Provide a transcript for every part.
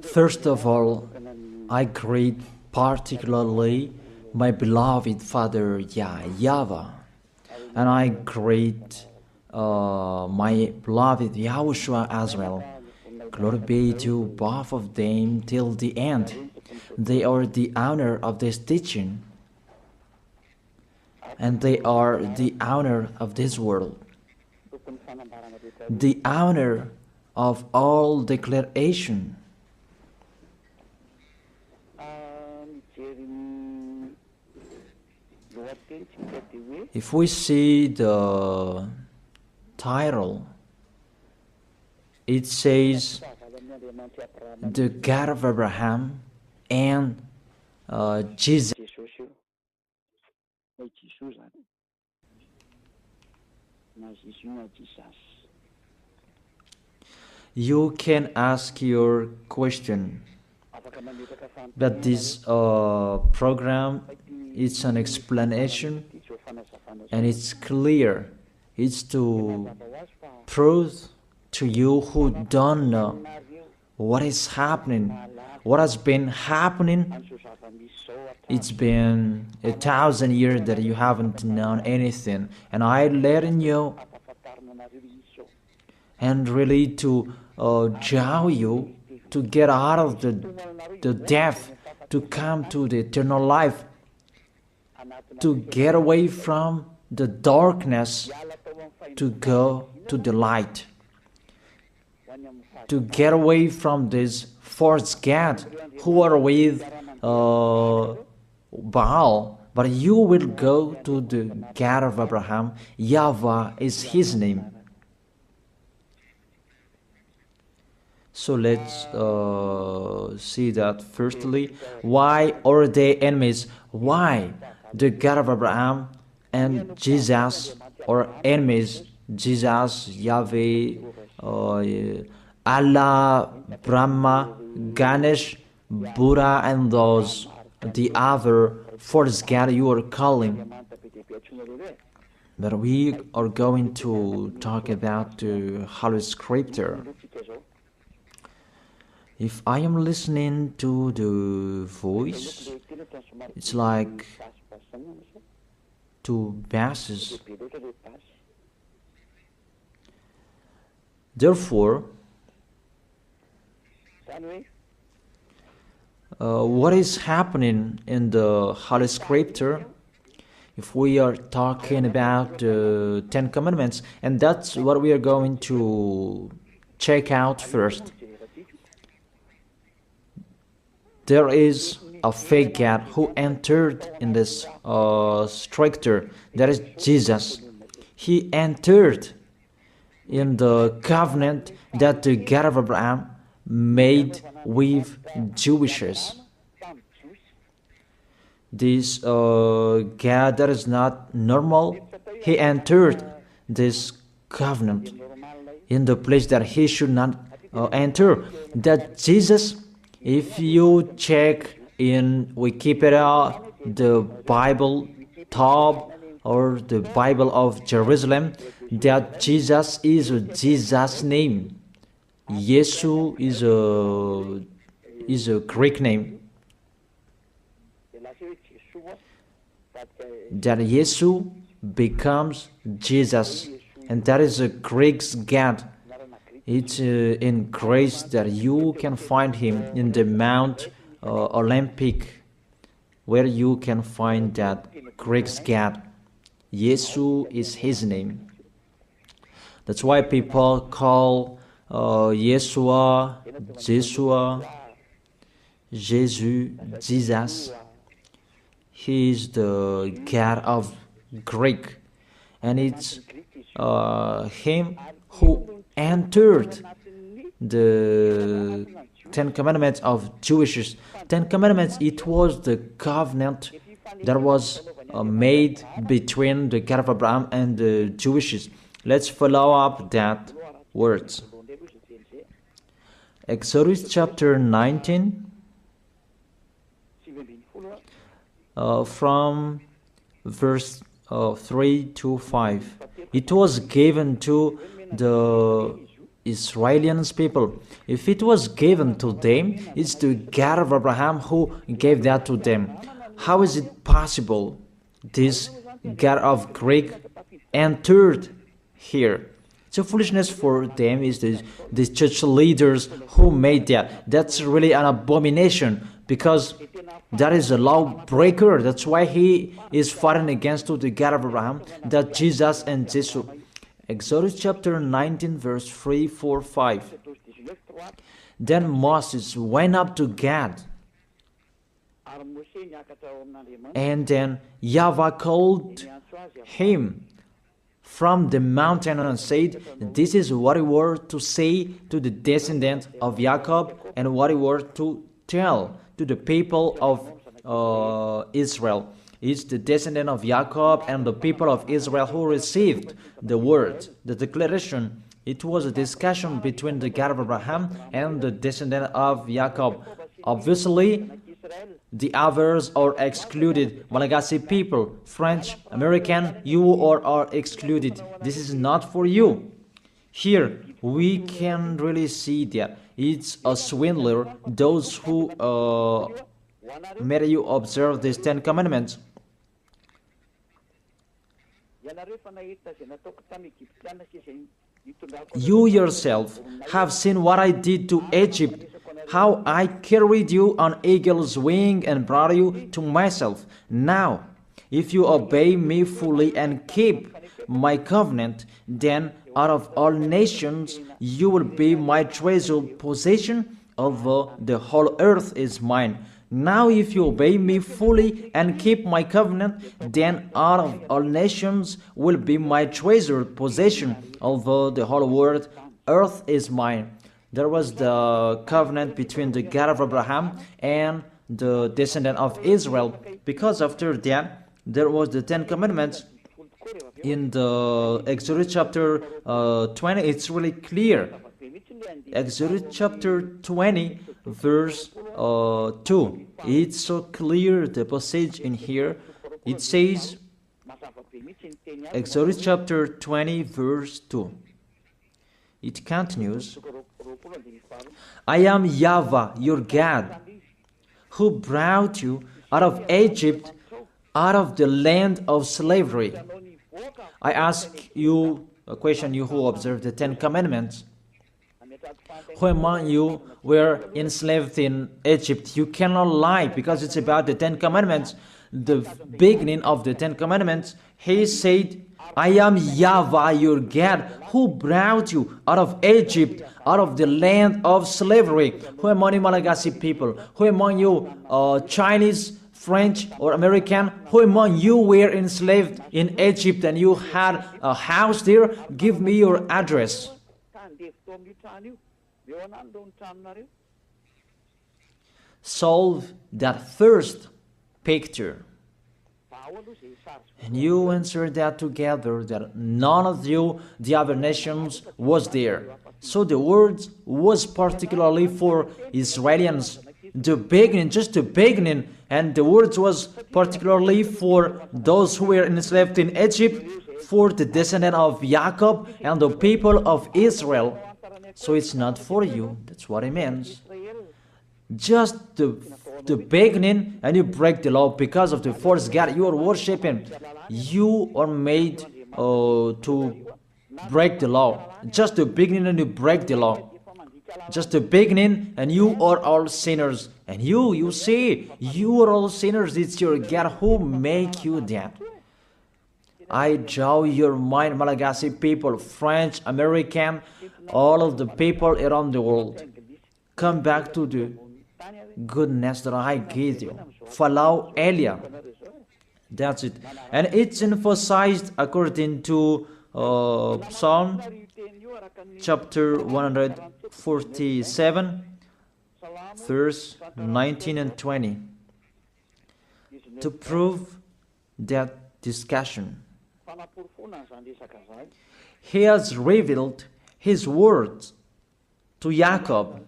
First of all, I greet particularly my beloved Father YAHVAH, and I greet my beloved YAHOSHUA as well. Glory be to both of them till the end. They are the honor of this teaching, and they are the honor of this world, the honor of all declaration. If we see the title, it says the God of Abraham and Jesus. You can ask your question, but this program, it's an explanation, and it's clear. It's to prove to you who don't know what is happening, what has been happening. It's been 1,000 years that you haven't known anything, and I'm letting you, and really to draw you to get out of the death, to come to the eternal life, to get away from the darkness, to go to the light, to get away from this false god who are with Baal, but you will go to the God of Abraham. YAHVAH is his name. So let's see that firstly. Why are they enemies? Why the God of Abraham and Jesus are enemies? Jesus, Yahweh, Allah, Brahma, Ganesh, Buddha, and those, the other false god you are calling. But we are going to talk about the Holy Scripture. If I am listening to the voice, it's like two basses. Therefore, what is happening in the Holy Scripture? If we are talking about the 10 Commandments, and that's what we are going to check out first. There is a fake God who entered in this structure. That is Jesus. He entered in the covenant that the God of Abraham made with Jewishes. This God that is not normal, he entered this covenant in the place that he should not enter. That Jesus, if you check in Wikipedia, the Bible top or the Bible of Jerusalem, that Jesus is Jesus' name. Yesu is a Greek name. That Yesu becomes Jesus, and that is a Greek God. It's in grace that you can find him in the Mount Olympic, where you can find that Greek God. Yesu is his name. That's why people call Yeshua, Jeshua, Jesus, Jesus. He is the God of Greek, and it's him who entered the 10 Commandments of Jewish. 10 Commandments, it was the covenant that was made between the God of Abraham and the Jewishes. Let's follow up that words. Exodus chapter 19, from verse 3 to 5. It was given to the Israelians people. If it was given to them, it's the God of Abraham who gave that to them. How is it possible this God of Greek entered here? It's a foolishness for them. Is the church leaders who made that. That's really an abomination, because that is a lawbreaker. That's why he is fighting against the God of Abraham, that Jesus and Jesus. Exodus chapter 19 verse 3, 4, 5. Then Moses went up to Gad, and then YAHVAH called him from the mountain and said, "This is what you were to say to the descendant of Jacob, and what you were to tell to the people of Israel." It's the descendant of Jacob and the people of Israel who received the word, the declaration. It was a discussion between the God of Abraham and the descendant of Jacob. Obviously, the others are excluded. Malagasy people, French, American, you are excluded. This is not for you. Here, we can really see that it's a swindler, those who made you observe these 10 commandments. You yourself have seen what I did to Egypt, how I carried you on eagle's wing and brought you to myself. Now, if you obey me fully and keep my covenant, then out of all nations you will be my treasured possession, although the whole earth is mine. Now if you obey me fully and keep my covenant, then out of all nations will be my treasured possession, although the whole world, earth is mine. There was the covenant between the God of Abraham and the descendant of Israel, because after that there was the 10 commandments. In the Exodus chapter 20, it's really clear. Exodus chapter 20 verse 2. It's so clear, the passage in here. It says, Exodus chapter 20 verse 2. It continues, "I am YAHVAH, your God, who brought you out of Egypt, out of the land of slavery." I ask you a question, you who observe the 10 commandments. Who among you were enslaved in Egypt? You cannot lie, because it's about the 10 commandments. The beginning of the 10 commandments, he said, "I am YAHVAH, your God, who brought you out of Egypt, out of the land of slavery." Who among you Malagasy people? Who among you Chinese, French, or American? Who among you were enslaved in Egypt and you had a house there? Give me your address. Solve that first picture. And you answer that together, that none of you, the other nations, was there. So the words was particularly for Israelians. The beginning, just the beginning, and the words was particularly for those who were enslaved in Egypt, for the descendant of Jacob and the people of Israel. So it's not for you. That's what it means. Just the beginning, and you break the law because of the false God you are worshiping. You are made to break the law. Just the beginning, and you break the law. Just the beginning, and you are all sinners. And you see, you are all sinners. It's your God who make you that. I draw your mind, Malagasy people, French, American, all of the people around the world. Come back to the goodness that I gave you. Follow Elia. That's it. And it's emphasized according to Psalm chapter 147, verse 19 and 20. To prove that discussion, he has revealed his words to Jacob,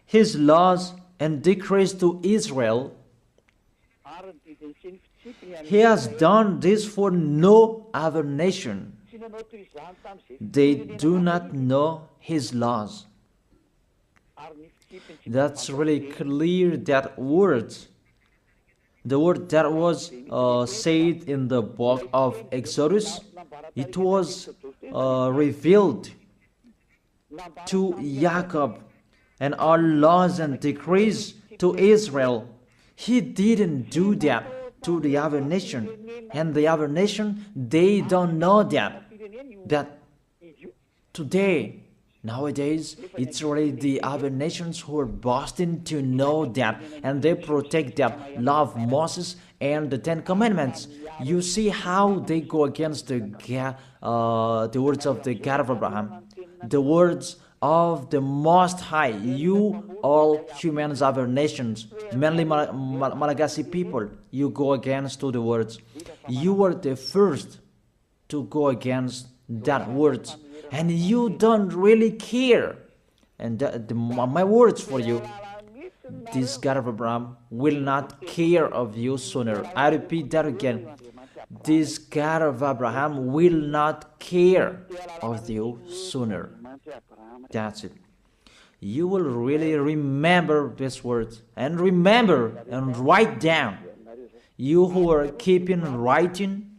his laws and decrees to Israel. He has done this for no other nation. They do not know His laws. That's really clear, that word. The word that was said in the book of Exodus, it was revealed to Jacob, and our laws and decrees to Israel. He didn't do that to the other nation, and the other nation, they don't know that today, nowadays, it's really the other nations who are boasting to know that, and they protect that, love Moses and the Ten Commandments. You see how they go against the words of the God of Abraham, the words of the Most High. You, all humans, other nations, mainly Malagasy people, you go against to the words. You were the first to go against that words, and you don't really care. And my words for you, this God of Abraham will not care of you sooner. I repeat that again. This God of Abraham will not care of you sooner. That's it. You will really remember these words, and remember and write down. You who are keeping writing,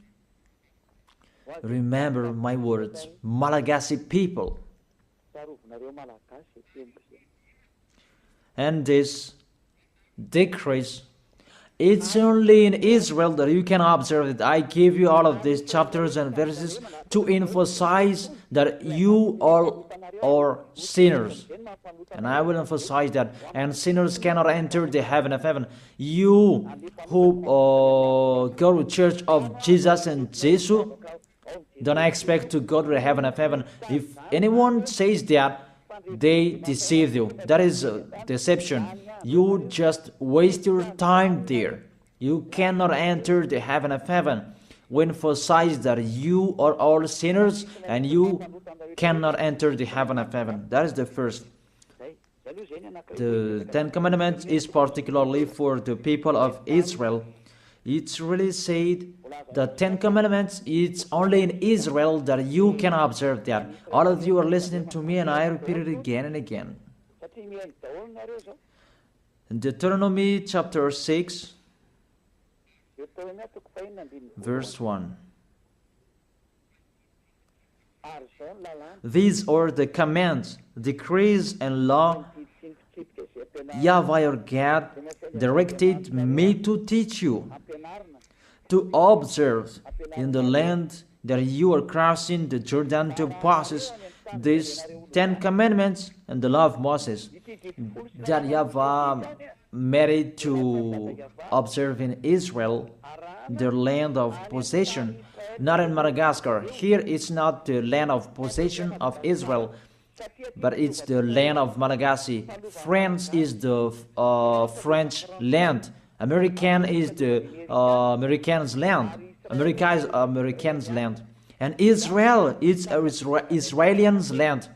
remember my words, Malagasy people. And this decrease, it's only in Israel that you can observe it. I give you all of these chapters and verses to emphasize that you all are sinners. And I will emphasize that. And sinners cannot enter the heaven of heaven. You who go to church of Jesus and Jesus, don't expect to go to the heaven of heaven. If anyone says that, they deceive you. That is deception. You just waste your time there. You cannot enter the heaven of heaven. We emphasize that you are all sinners and you cannot enter the heaven of heaven. That is the first. The Ten Commandments is particularly for the people of Israel. It's really said the Ten Commandments, it's only in Israel that you can observe that. All of you are listening to me and I repeat it again and again. In Deuteronomy chapter 6, verse 1. These are the commands, decrees, and law YAHVAH your God directed me to teach you, to observe in the land that you are crossing the Jordan to possess these 10 commandments and the law of Moses, that YAHVAH made it to observe in Israel, their land of possession, not in Madagascar. Here it's not the land of possession of Israel, but it's the land of Malagasy. France is the French land. American is the Americans' land. America is Americans' land. And Israel is Israelians' land.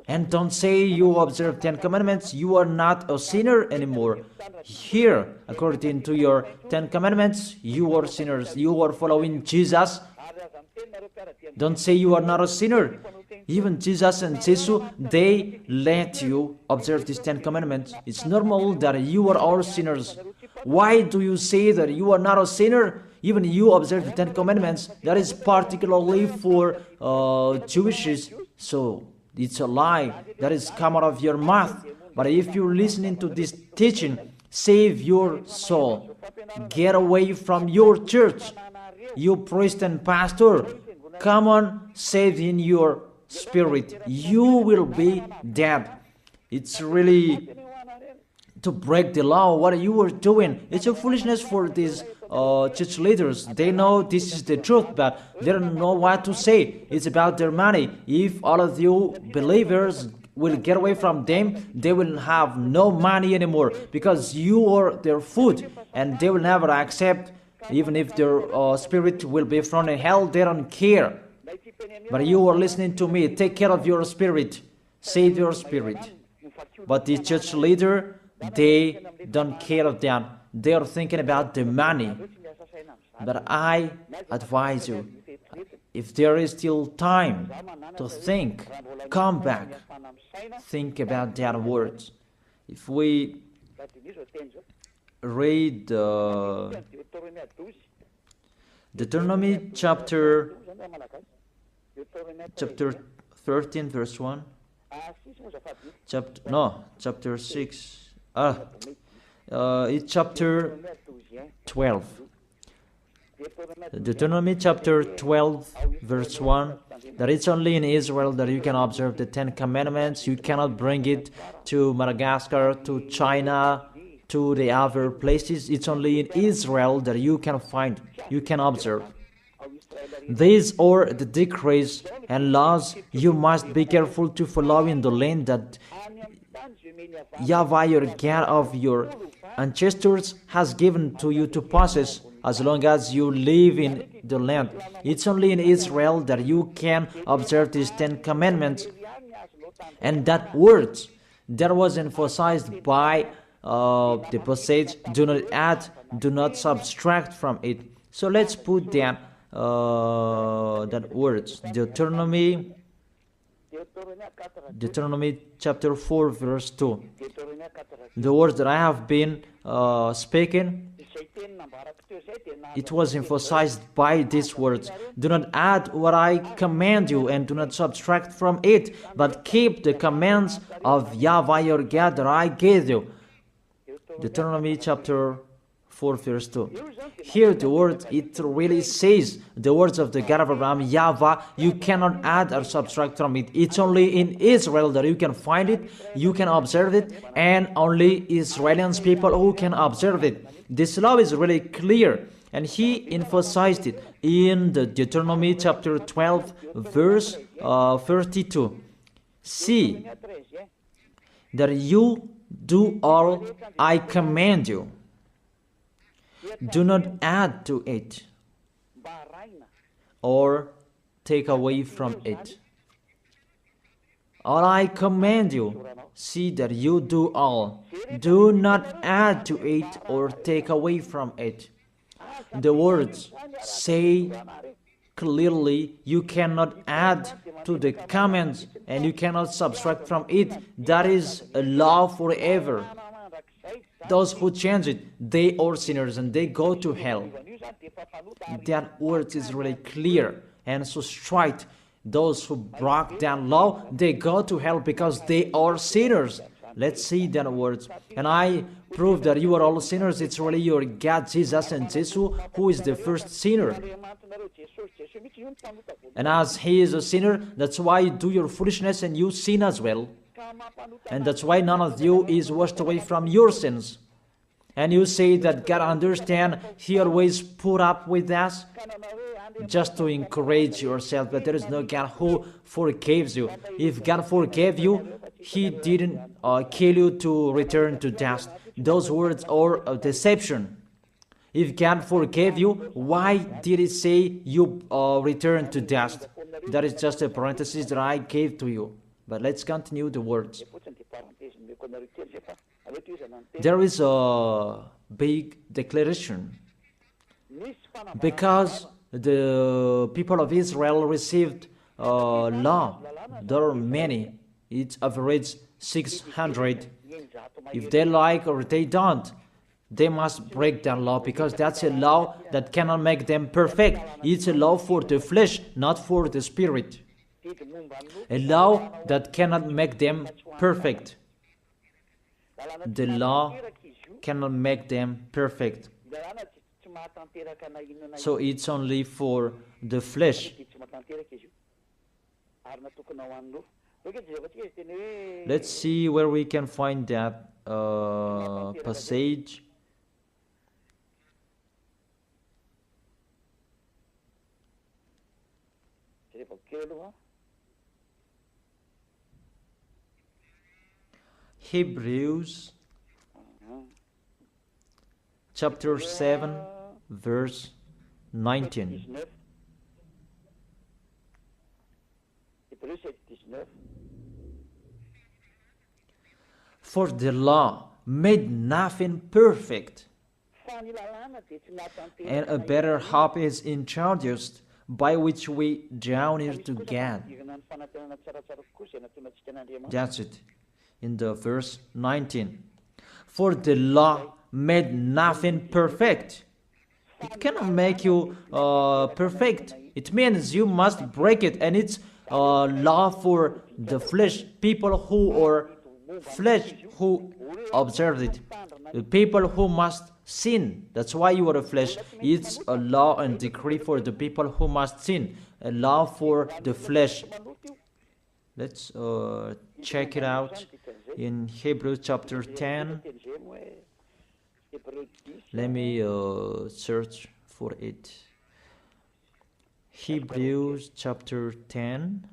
And don't say you observe 10 commandments, you are not a sinner anymore. Here, according to your 10 commandments, you are sinners. You are following Jesus. Don't say you are not a sinner. Even Jesus and Jesus, they let you observe these 10 commandments. It's normal that you are all sinners. Why do you say that you are not a sinner? Even you observe the 10 commandments. That is particularly for Jewishes. So it's a lie that is come out of your mouth. But if you're listening to this teaching, save your soul. Get away from your church. You priest and pastor, come on, save in your spirit. You will be dead. It's really to break the law. What you are doing, it's a foolishness for these church leaders. They know this is the truth, but they don't know what to say. It's about their money. If all of you believers will get away from them, they will have no money anymore, because you are their food, and they will never accept. Even if their spirit will be thrown in hell, they don't care. But you are listening to me. Take care of your spirit. Save your spirit. But the church leader, they don't care of that. They are thinking about the money. But I advise you, if there is still time to think, come back, think about that word. If we read Deuteronomy chapter 13 verse 1, chapter 6, it's chapter 12. Deuteronomy chapter 12 verse 1, that it's only in Israel that you can observe the 10 commandments. You cannot bring it to Madagascar, to China, to the other places. It's only in Israel that you can find, you can observe. These are the decrees and laws you must be careful to follow in the land that YAHVAH, your God of your ancestors, has given to you to possess, as long as you live in the land. It's only in Israel that you can observe these 10 commandments. And that word that was emphasized by the passage, do not add, do not subtract from it. So let's put that words, Deuteronomy chapter 4 verse 2. The words that I have been speaking, it was emphasized by these words. Do not add what I command you, and do not subtract from it, but keep the commands of YAHVAH your God that I gave you. Deuteronomy chapter 4 verse 2. Here the word, it really says the words of the God of Abraham, YAHVAH, you cannot add or subtract from it. It's only in Israel that you can find it, you can observe it, and only Israeli people who can observe it. This law is really clear, and he emphasized it in the Deuteronomy chapter 12 verse 32. See that you do all I command you. Do not add to it or take away from it. All I command you, see that you do all. Do not add to it or take away from it. The words say clearly you cannot add to the commands and you cannot subtract from it. That is a law forever. Those who change it, they are sinners and they go to hell. That word is really clear and so straight. Those who broke that law, they go to hell because they are sinners. Let's see that word. And I prove that you are all sinners. It's really your God, Jesus and Jesus, who is the first sinner. And as he is a sinner, that's why you do your foolishness and you sin as well. And that's why none of you is washed away from your sins. And you say that God understands, he always put up with us, just to encourage yourself, but there is no God who forgives you. If God forgave you, he didn't kill you to return to dust. Those words are a deception. If God forgave you, why did he say you return to dust? That is just a parenthesis that I gave to you. But let's continue the words. There is a big declaration. Because the people of Israel received law, there are many. It's average 600. If they like or they don't, they must break that law, because that's a law that cannot make them perfect. It's a law for the flesh, not for the spirit. A law that cannot make them perfect. The law cannot make them perfect. So it's only for the flesh. Let's see where we can find that passage. Hebrews chapter 7 verse 19. For the law made nothing perfect, and a better hope is introduced by which we draw near to God. That's it. In the verse 19. For the law made nothing perfect. It cannot make you perfect. It means you must break it, and it's law for the flesh. People who are flesh who observe it. The people who must sin. That's why you are a flesh. It's a law and decree for the people who must sin. A law for the flesh. Let's check it out in Hebrews chapter 10. Let me search for it. Hebrews chapter 10.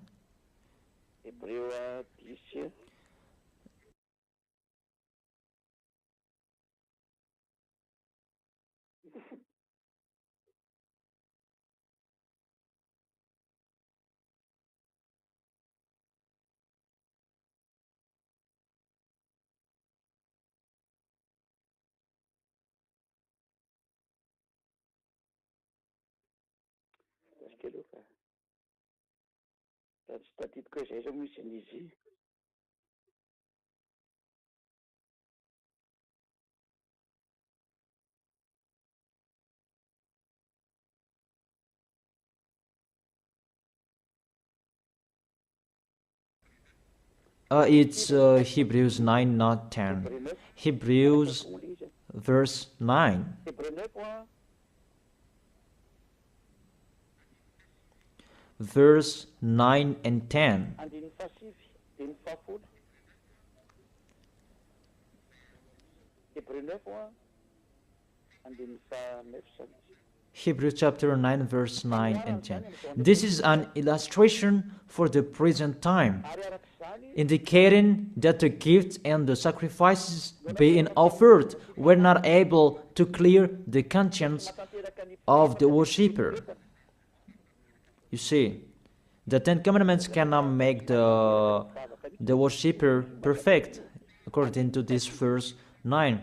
It's Hebrews 9, not 10. Hebrews verse 9. Verse 9 and 10. Hebrews chapter 9, verse 9 and 10. This is an illustration for the present time, indicating that the gifts and the sacrifices being offered were not able to clear the conscience of the worshipper. You see, the Ten Commandments cannot make the worshipper perfect, according to this verse 9.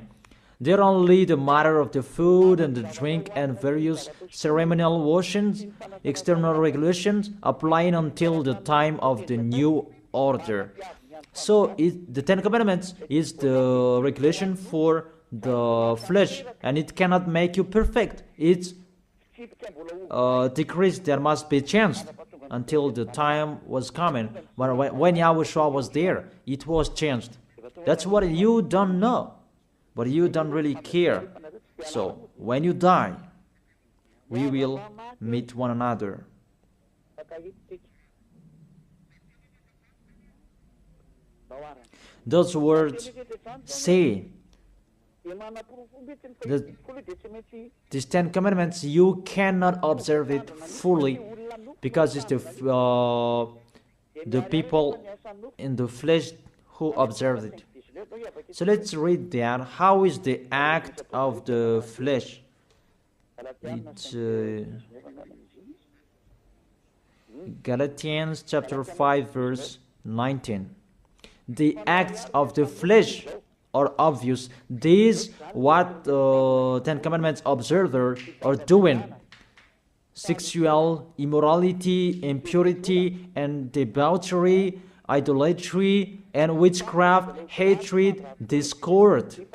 They're only the matter of the food and the drink and various ceremonial washings, external regulations applying until the time of the new order. So the Ten Commandments is the regulation for the flesh, and it cannot make you perfect. It's decrease that must be changed until the time was coming. But when YAHOSHUA was there, it was changed. That's what you don't know, but you don't really care. So when you die, we will meet one another. Those words say that these Ten Commandments, you cannot observe it fully because it's the people in the flesh who observe it. So let's read that. How is the act of the flesh? It's Galatians chapter 5 verse 19. The acts of the flesh are obvious. These what Ten Commandments observers are doing: sexual immorality, impurity, and debauchery, idolatry, and witchcraft, hatred, discord,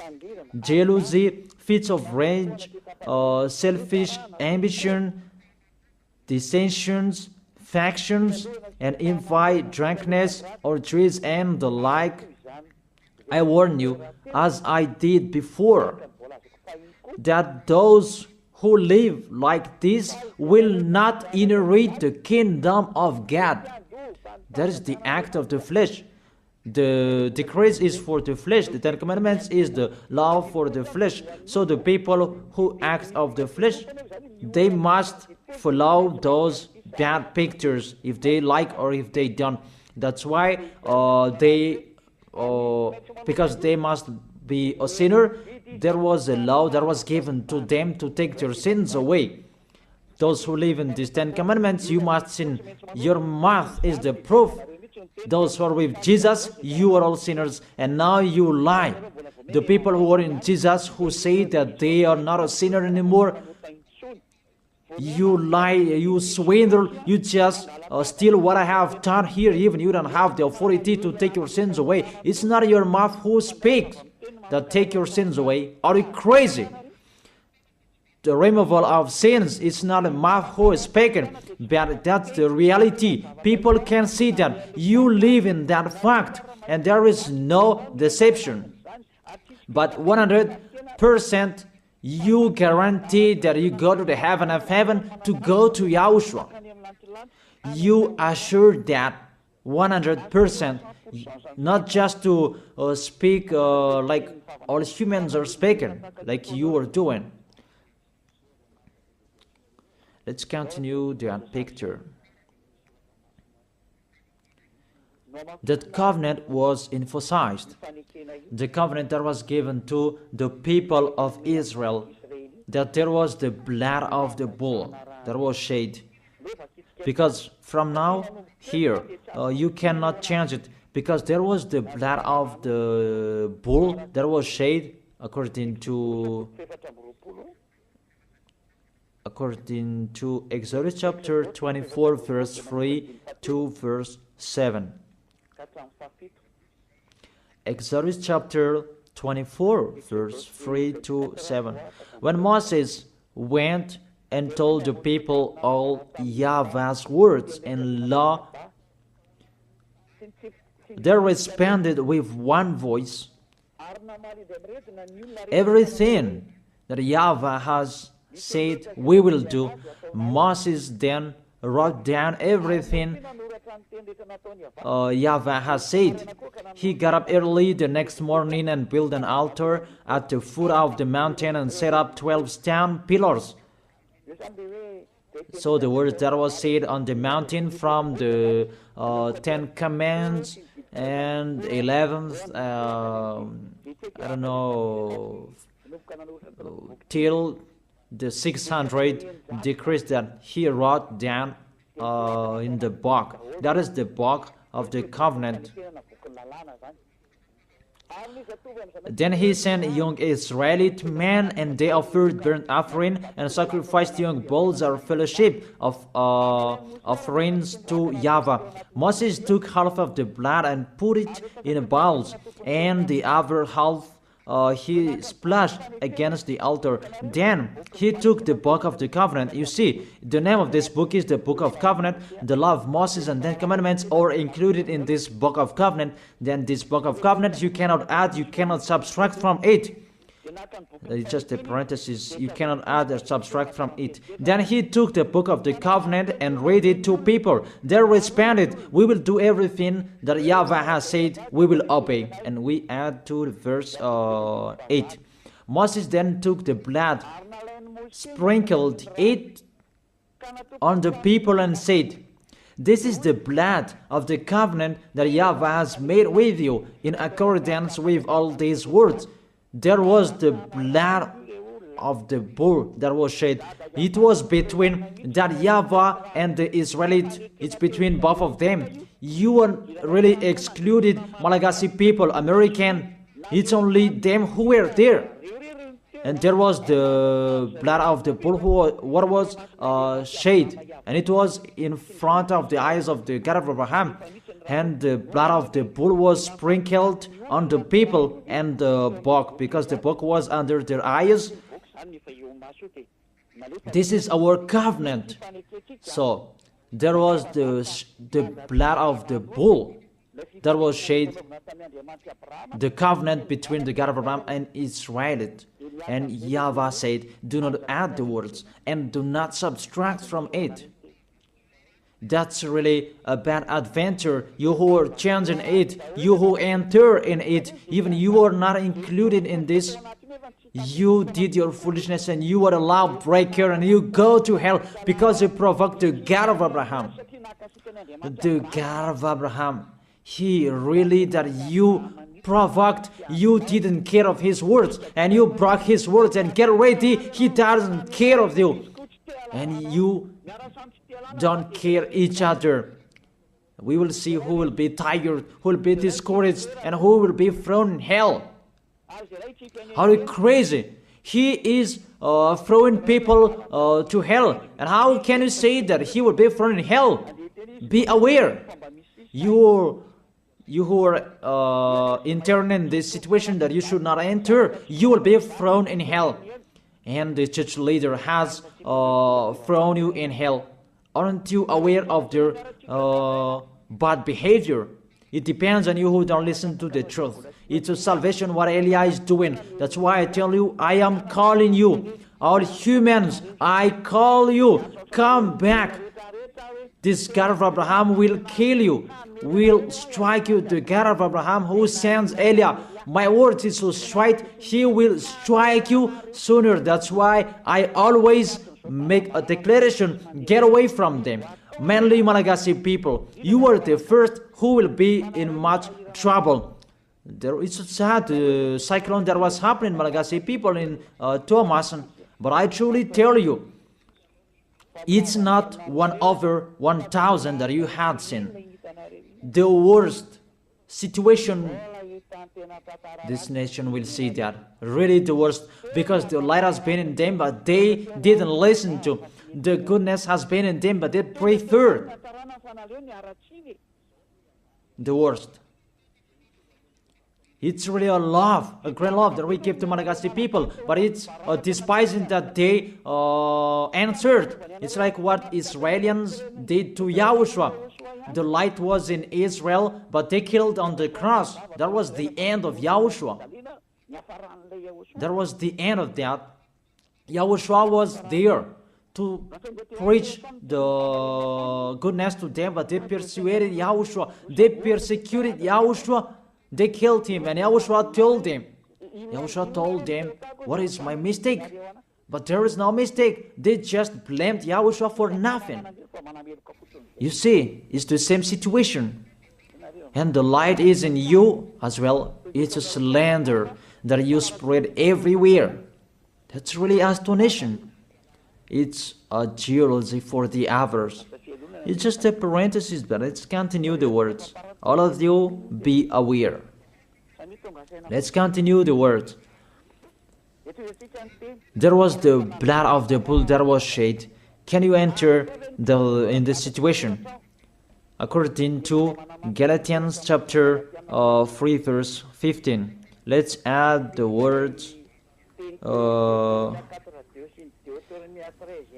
jealousy, fits of rage, selfish ambition, dissensions, factions, and envy, drunkenness, orgies, and the like. I warn you, as I did before, that those who live like this will not inherit the kingdom of God. That is the act of the flesh. The decrease is for the flesh. The Ten Commandments is the law for the flesh. So the people who act of the flesh, they must follow those bad pictures, if they like or if they don't. That's why because they must be a sinner, there was a law that was given to them to take their sins away. Those who live in these Ten Commandments, you must sin. Your mouth is the proof. Those who are with Jesus, you are all sinners, and now you lie. The people who are in Jesus, who say that they are not a sinner anymore, You lie, you swindle, you just steal what I have done here. Even you don't have the authority to take your sins away. It's not your mouth who speaks that take your sins away. Are you crazy? The removal of sins is not a mouth who is speaking, but that's the reality. People can see that you live in that fact, and there is no deception. But 100%, you guarantee that you go to the heaven of heaven to go to Yahushua. You assure that 100%, not just to speak like all humans are speaking, like you are doing. Let's continue that picture. That covenant was emphasized. The covenant that was given to the people of Israel, that there was the blood of the bull that was shed. Because from now, here, you cannot change it, because there was the blood of the bull that was shed according to Exodus chapter 24, verse 3 to verse 7. Exodus chapter 24, verse 3 to 7. When Moses went and told the people all YAHVAH's words and law, they responded with one voice, everything that YAHVAH has said we will do. Moses then wrote down everything YAHVAH has said. He got up early the next morning and built an altar at the foot of the mountain and set up 12 stone pillars. So the words that was said on the mountain from the 10 Commandments and 11th, I don't know, till the 600 decrees that he wrote down in the book. That is the book of the covenant. Then he sent young Israelite men, and they offered burnt offering and sacrificed young bulls or fellowship of offerings to YAHVAH. Moses took half of the blood and put it in bowls, and the other half he splashed against the altar. Then he took the book of the covenant. You see, the name of this book is the book of covenant. The law of Moses and 10 commandments are included in this book of covenant. Then this book of covenant, you cannot add, you cannot subtract from it. It's just a parenthesis. You cannot add or subtract from it. Then he took the book of the covenant and read it to people. They responded, we will do everything that YAHVAH has said, we will obey. And we add to verse 8. Moses then took the blood, sprinkled it on the people and said, this is the blood of the covenant that YAHVAH has made with you in accordance with all these words. There was the blood of the bull that was shed. It was between that YAHVAH and the Israelites. It's between both of them. You are really excluded Malagasy people, American. It's only them who were there. And there was the blood of the bull what was shed. And it was in front of the eyes of the God of Abraham. And the blood of the bull was sprinkled on the people and the book, because the book was under their eyes. This is our covenant. So there was the blood of the bull that was shed, the covenant between the God of Abraham and Israel. And YAHVAH said, do not add the words and do not subtract from it. That's really a bad adventure. You who are changing it, you who enter in it, even you are not included in this. You did your foolishness and you are a lawbreaker and you go to hell because you provoked the God of Abraham. The God of Abraham, he really that you provoked, you didn't care of his words and you broke his words, and get ready, he doesn't care of you. And you don't care each other. We will see who will be tired, who will be discouraged, and who will be thrown in hell. Are you crazy? He is throwing people to hell. And how can you say that he will be thrown in hell? Be aware. You who are intern in this situation that you should not enter, you will be thrown in hell. And the church leader has thrown you in hell. Aren't you aware of their bad behavior? It depends on you who don't listen to the truth. It's a salvation what Eliah is doing. That's why I tell you, I am calling you. All humans, I call you. Come back. This God of Abraham will kill you, will strike you. The God of Abraham who sends Eliah. My word is so straight, he will strike you sooner. That's why I always make a declaration, get away from them. Mainly Malagasy people, you are the first who will be in much trouble. It's a sad cyclone that was happening, Malagasy people in Thomason. But I truly tell you, it's not 1 over 1,000 that you had seen. The worst situation, this nation will see that. Really the worst, because the light has been in them, but they didn't listen to. The goodness has been in them, but they preferred the worst. It's really a love, a great love that we give to Malagasy people, but it's despising that they answered. It's like what Israelis did to Yahushua. The light was in Israel, but they killed on the cross. That was the end of Yahushua. That was the end of that. Yahushua was there to preach the goodness to them, but they persuaded Yahushua. They persecuted Yahushua. They killed him, and Yahushua told them, what is my mistake? But there is no mistake. They just blamed Yahushua for nothing. You see, it's the same situation. And the light is in you as well. It's a slander that you spread everywhere. That's really astonishing. It's a jealousy for the others. It's just a parenthesis, but let's continue the words. All of you, be aware. Let's continue the words. There was the blood of the bull that was shed. Can you enter in this situation? According to Galatians chapter 3 verse 15. Let's add the words.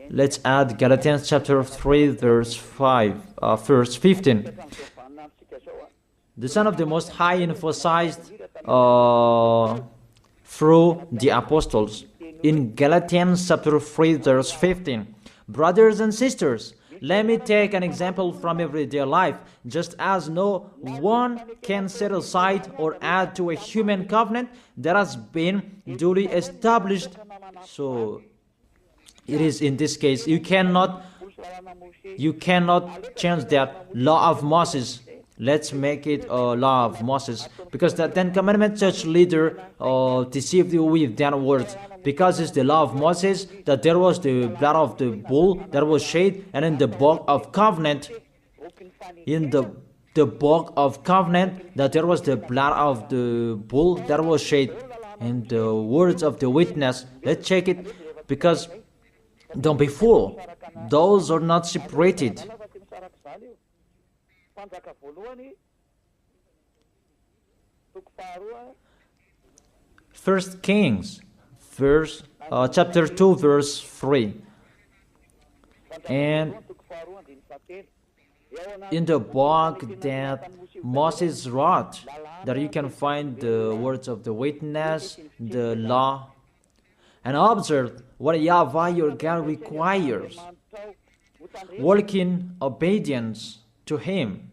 Let's add Galatians chapter 3 verse 15. The Son of the Most High emphasized through the apostles in Galatians chapter 3 verse 15. Brothers and sisters, let me take an example from everyday life. Just as no one can set aside or add to a human covenant that has been duly established, so it is in this case, you cannot change that law of Moses. Let's make it a law of Moses, because the Ten Commandments church leader deceived you with that words. Because it's the law of Moses that there was the blood of the bull that was shed, and in the book of covenant, the book of covenant, that there was the blood of the bull that was shed, and the words of the witness. Let's check it, because don't be fooled. Those are not separated. First Kings, chapter 2, verse 3. And in the book that Moses wrote, that you can find the words of the witness, the law, and observe what YAHVAH your God requires. Walk in obedience to Him,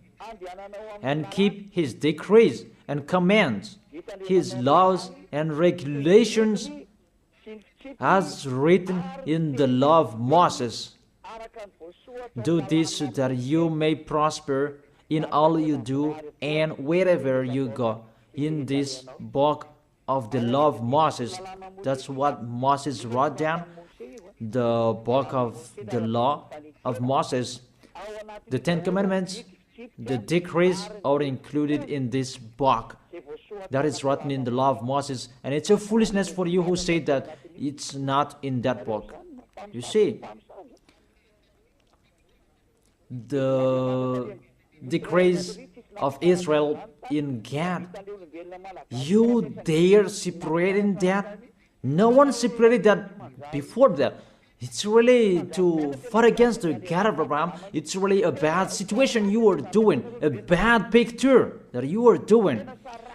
and keep His decrees and commands, His laws and regulations, as written in the law of Moses. Do this so that you may prosper in all you do and wherever you go. In this book of the law of Moses, that's what Moses wrote down, the book of the law of Moses. The Ten Commandments, the decrees are included in this book that is written in the law of Moses. And it's a foolishness for you who say that it's not in that book. You see, the decrees of Israel in Gad, you dare separating that? No one separated that before that. It's really to fight against the God of Abraham. It's really a bad situation you are doing, a bad picture that you are doing,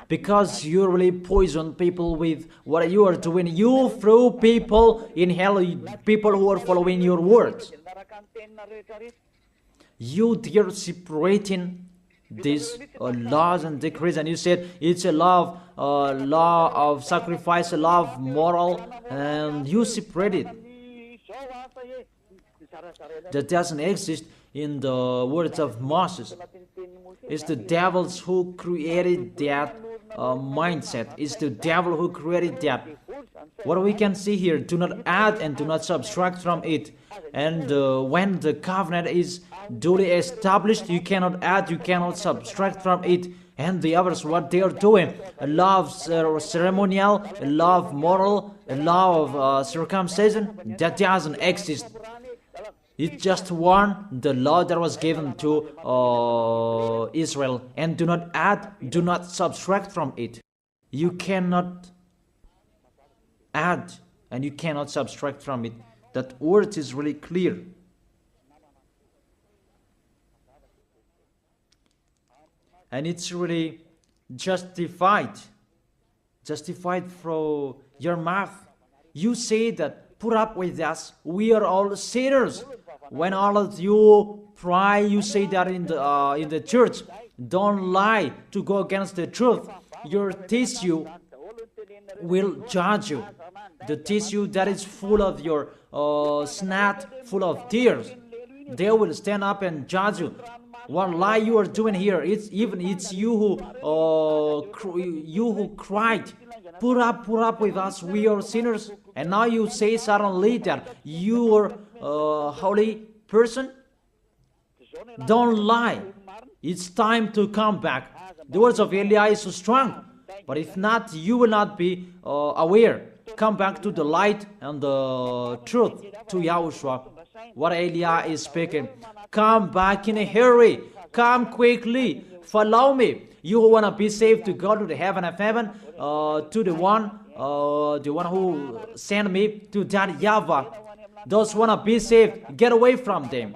because you really poison people with what you are doing. You throw people in hell, people who are following your words. You dare separating these laws and decrees, and you said it's a law of sacrifice, a law of moral, and you separate it. That doesn't exist in the words of Moses. It's the devils who created that mindset. It's the devil who created that. What we can see here, do not add and do not subtract from it. And when the covenant is duly established, you cannot add, you cannot subtract from it. And the others, what they are doing, a law of ceremonial, a law of moral, a law of circumcision, that doesn't exist. It's just one, the law that was given to Israel. And do not add, do not subtract from it. You cannot add and you cannot subtract from it. That word is really clear. And it's really justified from your mouth. You say that, put up with us, we are all sinners. When all of you pray, you say that in the church. Don't lie to go against the truth. Your tissue will judge you. The tissue that is full of your snot, full of tears, they will stand up and judge you. What lie you are doing here? It's you who cried, put up with us, we are sinners, and now you say suddenly that you are a holy person. Don't lie. It's time to come back. The words of Eli is so strong, but if not, you will not be aware. Come back to the light and the truth, to Yahushua. What Eli is speaking. Come back in a hurry. Come quickly. Follow me. You who want to be saved, to go to the heaven of heaven, to the one who sent me, to that YAHVAH. Those who want to be saved, get away from them.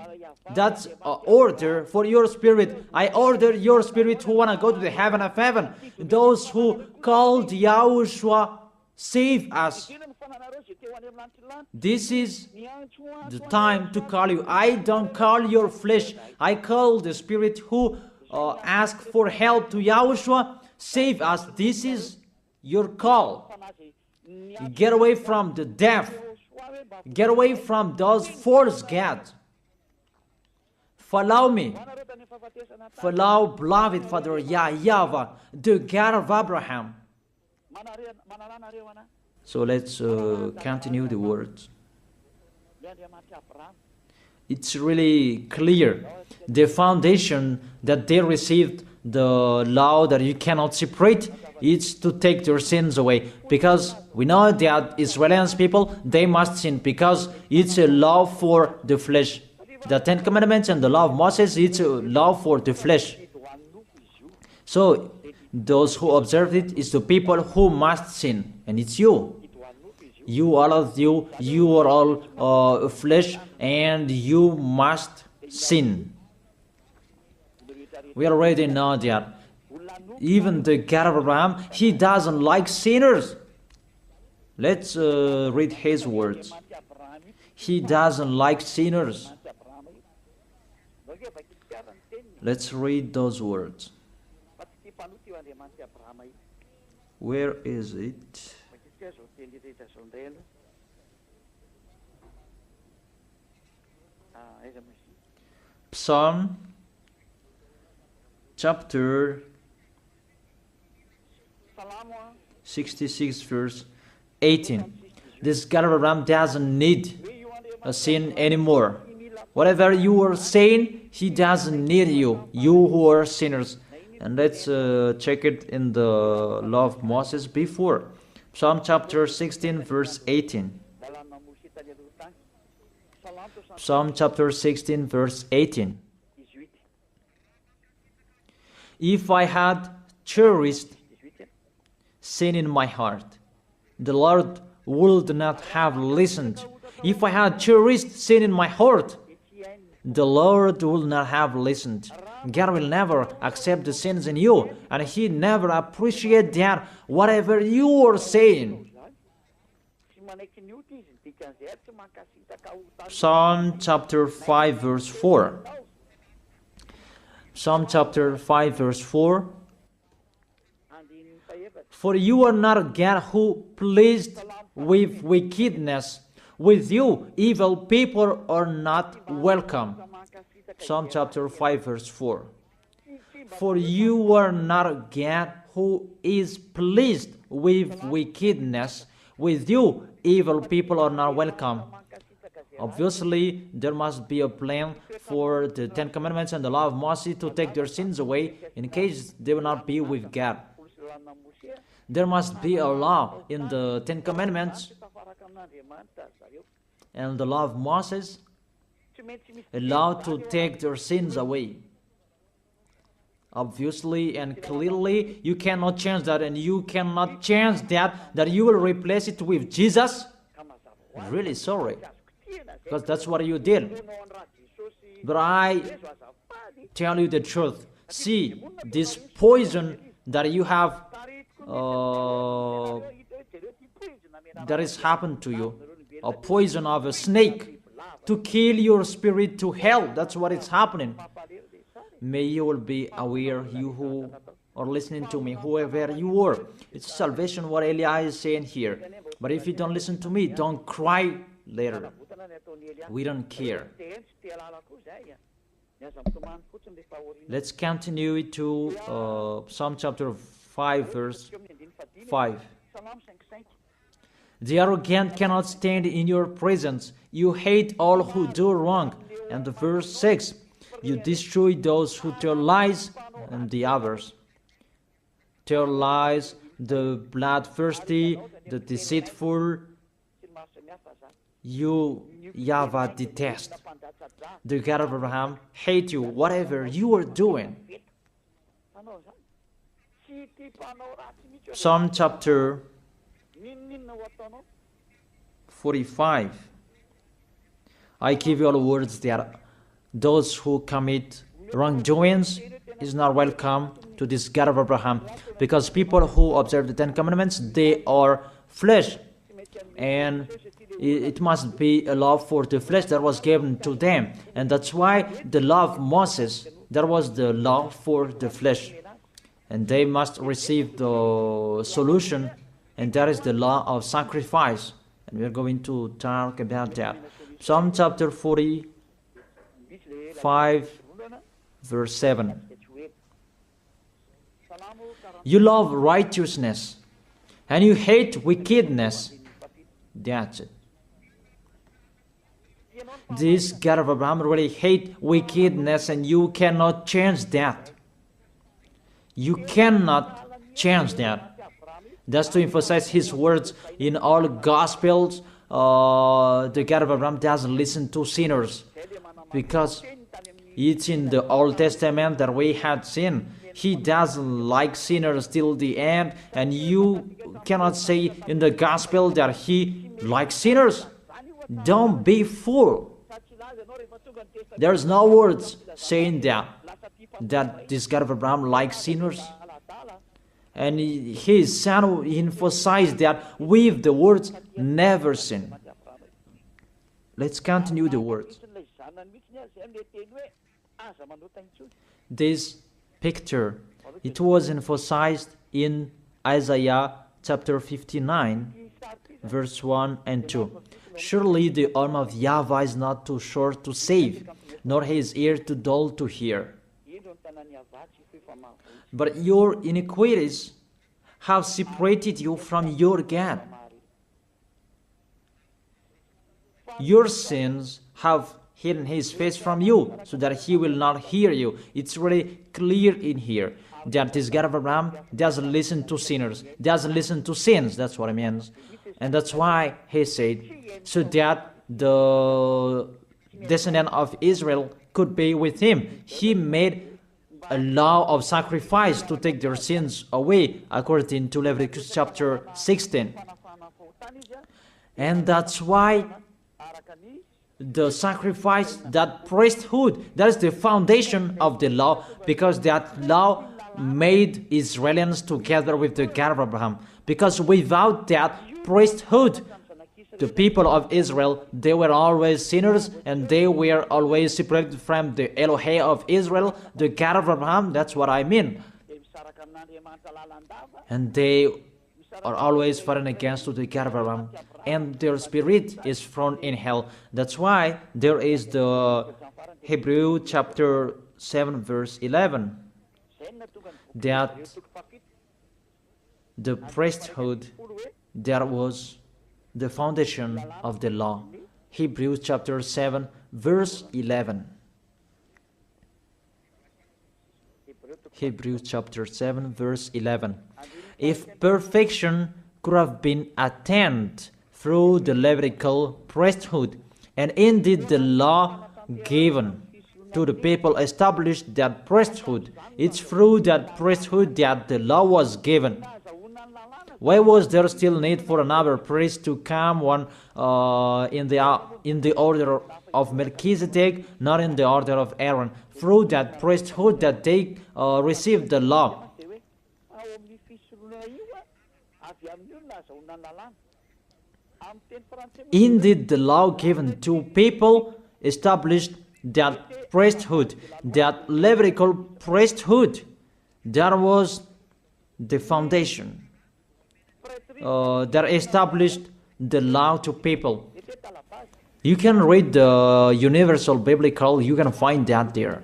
That's an order for your spirit. I order your spirit who want to go to the heaven of heaven. Those who called Yahushua, save us. This is the time to call you. I don't call your flesh. I call the spirit who ask for help to Yahushua. Save us. This is your call. Get away from the deaf. Get away from those false gods. Follow me. Follow beloved Father YAHVAH, the God of Abraham. So let's continue the words. It's really clear. The foundation that they received, the law that you cannot separate, is to take their sins away. Because we know that Israeli people, they must sin because it's a law for the flesh. The Ten Commandments and the law of Moses, it's a law for the flesh. So those who observe it is the people who must sin, and it's you. You, all of you, you are all flesh, and you must sin. We already know that. Even the God of Abraham, he doesn't like sinners. Let's read his words. He doesn't like sinners. Let's read those words. Where is it? Psalm chapter 66 verse 18. This God of Abraham doesn't need a sin anymore. Whatever you are saying, he doesn't need you. You who are sinners. And let's check it in the law of Moses before. Psalm chapter 16 verse 18. Psalm chapter 16, verse 18. If I had cherished sin in my heart, the Lord would not have listened. If I had cherished sin in my heart, the Lord will not have listened. God will never accept the sins in you, and He never appreciates that whatever you are saying. Psalm chapter 5 verse 4. Psalm chapter 5 verse 4. For you are not a God who pleased with wickedness. With you, evil people are not welcome. Psalm chapter 5 verse 4. For you are not a God who is pleased with wickedness. With you, evil people are not welcome. Obviously, there must be a plan for the Ten Commandments and the law of Moses to take their sins away in case they will not be with God. There must be a law in the Ten Commandments and the law of Moses, a law to take their sins away. Obviously and clearly, you cannot change that, and you cannot change that you will replace it with Jesus. Really sorry, because that's what you did. But I tell you the truth. See, this poison that you have, that has happened to you, a poison of a snake to kill your spirit to hell. That's what is happening. May you will be aware, you who are listening to me, whoever you are. It's salvation what Eli is saying here. But if you don't listen to me, don't cry later. We don't care. Let's continue to Psalm chapter 5 verse 5. The arrogant cannot stand in your presence. You hate all who do wrong. And the verse 6. You destroy those who tell lies and the others. Tell lies, the bloodthirsty, the deceitful. You, YAHVAH, detest. The God of Abraham hate you, whatever you are doing. Psalm chapter 45. I give you all words that those who commit wrongdoings is not welcome to this God of Abraham, because people who observe the Ten Commandments, they are flesh, and it must be a law for the flesh that was given to them, and that's why the law of Moses, that was the law for the flesh, and they must receive the solution, and that is the law of sacrifice, and we are going to talk about that. Psalm chapter 45 verse 7. You love righteousness and you hate wickedness. That's it. This God of Abraham really hates wickedness, and you cannot change that. You cannot change that. That's to emphasize his words in all Gospels. The God of Abraham doesn't listen to sinners, because it's in the Old Testament that we had seen. He doesn't like sinners till the end, and you cannot say in the Gospel that he likes sinners. Don't be fool. There's no words saying that this God of Abraham likes sinners. And his son emphasized that with the words, never sin. Let's continue the words. This picture, it was emphasized in Isaiah chapter 59, verse 1 and 2. Surely the arm of YAHVAH is not too short to save, nor his ear too dull to hear. But your iniquities have separated you from your God. Your sins have hidden his face from you, so that he will not hear you. It's really clear in here that this God of Abraham doesn't listen to sinners, doesn't listen to sins. That's what it means. And that's why he said, so that the descendant of Israel could be with him. He made a law of sacrifice to take their sins away, according to Leviticus chapter 16. And that's why the sacrifice, that priesthood, that is the foundation of the law, because that law made Israelians together with the God of Abraham. Because without that priesthood, the people of Israel, they were always sinners, and they were always separated from the Elohim of Israel, the God of Abraham. That's what I mean. And they are always fighting against the God of Abraham, and their spirit is thrown in hell. That's why there is the Hebrew chapter 7 verse 11, that the priesthood, that was the foundation of the law. Hebrews chapter 7 verse 11. Hebrews chapter 7 verse 11. If perfection could have been attained through the Levitical priesthood, and indeed the law given to the people established that priesthood, it's through that priesthood that the law was given. Why was there still need for another priest to come, one in the order of Melchizedek, not in the order of Aaron? Through that priesthood that they received the law. Indeed, the law given to people established that priesthood, that Levitical priesthood. That was the foundation. That established the law to people. You can read the Universal Biblical, you can find that there.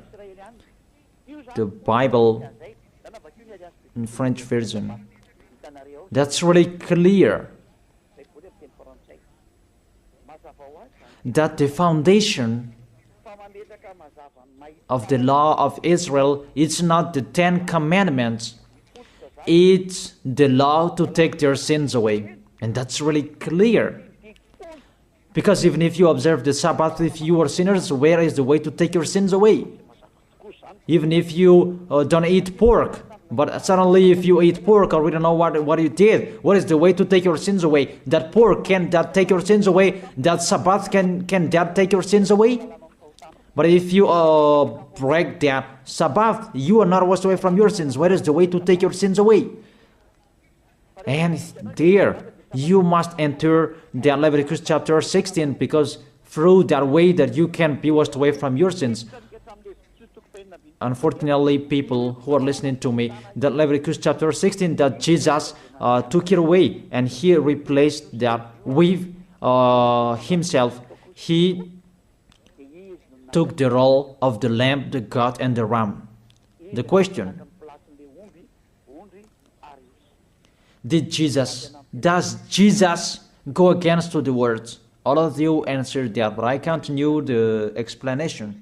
The Bible in French version. That's really clear. That the foundation of the law of Israel is not the 10 Commandments. It's the law to take their sins away. And that's really clear. Because even if you observe the Sabbath, if you are sinners, where is the way to take your sins away? Even if you don't eat pork, but suddenly if you eat pork, or we don't know what you did, what is the way to take your sins away? That pork, can that take your sins away? That Sabbath, can that take your sins away? But if you break that Sabbath, you are not washed away from your sins. What is the way to take your sins away? And there, you must enter the Leviticus chapter 16, because through that way that you can be washed away from your sins. Unfortunately, people who are listening to me, that Leviticus chapter 16, that Jesus took it away, and he replaced that with himself. He took the role of the lamb, the goat, and the ram. The question: does Jesus go against the words? All of you answered that, but I continue the explanation.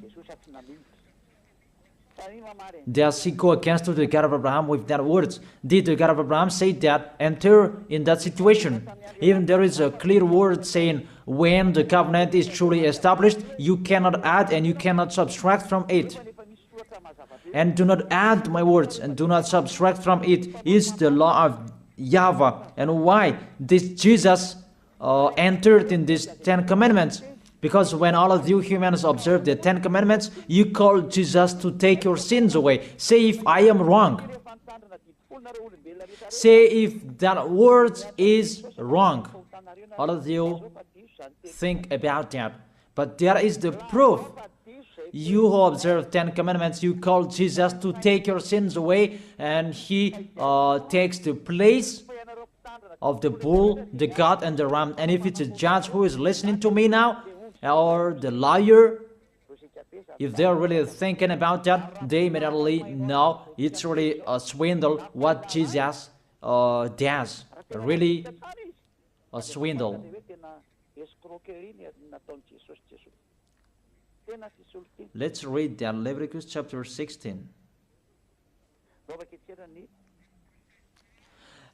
Does he go against the God of Abraham with that words? Did the God of Abraham say that enter in that situation? Even there is a clear word saying, when the covenant is truly established, you cannot add and you cannot subtract from it. And do not add my words and do not subtract from it is the law of YAHVAH. And why this Jesus entered in these 10 commandments? Because when all of you humans observe the 10 commandments, you call Jesus to take your sins away. Say if I am wrong. Say if that word is wrong. All of you think about that. But there is the proof. You who observe 10 commandments, you call Jesus to take your sins away, and he takes the place of the bull, the goat, and the ram. And if it's a judge who is listening to me now, or the lawyer, if they're really thinking about that, they immediately know it's really a swindle what Jesus does. Really a swindle. Let's read that Leviticus chapter 16.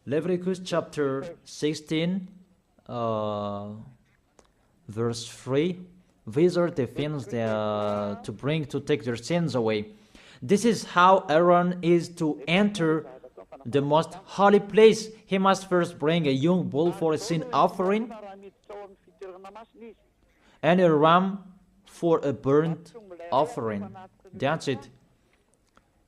Leviticus chapter 16, Verse 3. These are the things to take their sins away. This is how Aaron is to enter the most holy place. He must first bring a young bull for a sin offering and a ram for a burnt offering. That's it.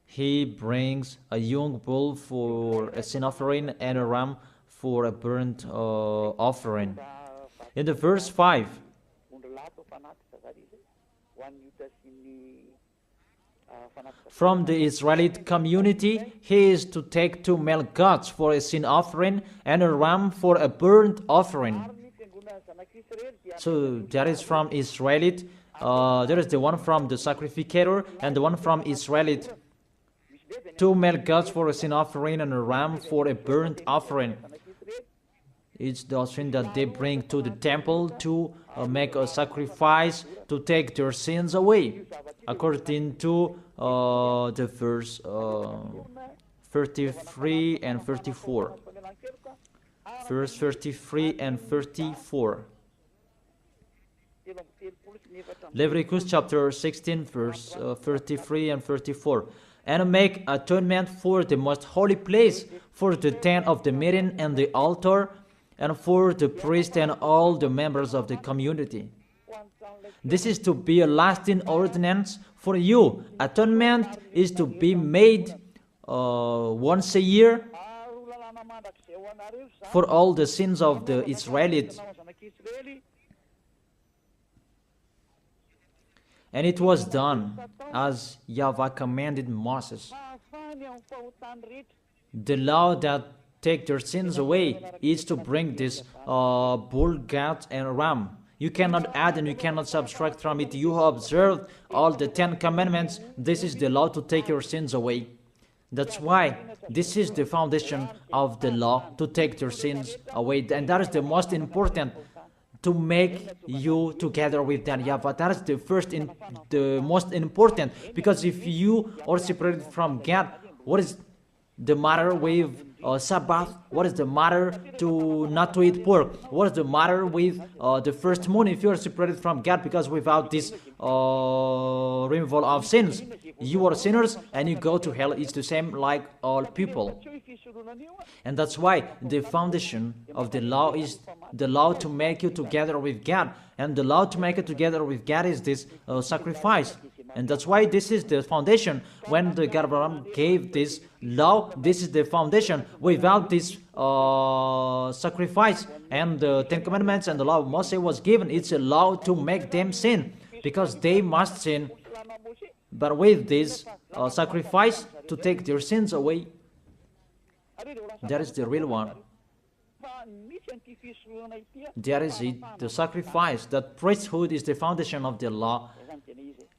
He brings a young bull for a sin offering and a ram for a burnt offering. In the verse 5, from the Israelite community, he is to take 2 male goats for a sin offering and a ram for a burnt offering. So that is from Israelite. There is the one from the sacrificator and the one from Israelite. 2 male goats for a sin offering and a ram for a burnt offering. It's the offering that they bring to the temple to make a sacrifice to take their sins away, according to the verse 33 and 34. Verse 33 and 34. Leviticus chapter 16, verse 33 and 34. And make atonement for the most holy place, for the tent of the meeting and the altar, and for the priest and all the members of the community. This is to be a lasting ordinance for you. Atonement is to be made once a year for all the sins of the Israelites. And it was done as YAHVAH commanded Moses. The law that take their sins away is to bring this bull, goat, and ram. You cannot add and you cannot subtract from it. You have observed all the 10 commandments. This is the law to take your sins away. That's why this is the foundation of the law, to take their sins away. And that is the most important, to make you together with that YAHVAH. That is the most important, because if you are separated from God, what is the matter with Sabbath? What is the matter to not to eat pork? What is the matter with the first moon if you are separated from God? Because without this removal of sins, you are sinners and you go to hell. It's the same like all people. And that's why the foundation of the law is the law to make you together with God. And the law to make it together with God is this sacrifice. And that's why this is the foundation. When the God Abraham gave this law, this is the foundation. Without this sacrifice and the 10 Commandments and the law of Moses was given, it's a law to make them sin, because they must sin. But with this sacrifice to take their sins away, that is the real one. That is it, the sacrifice. That priesthood is the foundation of the law.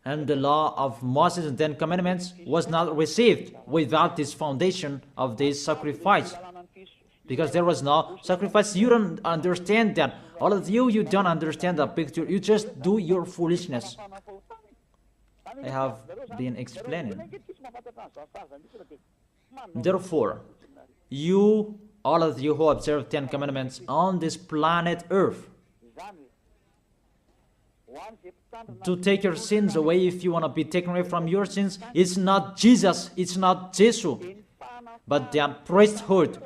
And the law of Moses and 10 Commandments was not received without this foundation of this sacrifice. Because there was no sacrifice. You don't understand that. All of you, you don't understand that picture. You just do your foolishness. I have been explaining. Therefore, you, all of you who observe 10 Commandments on this planet Earth, to take your sins away, if you want to be taken away from your sins, it's not Jesus, it's not Jesus, but that priesthood.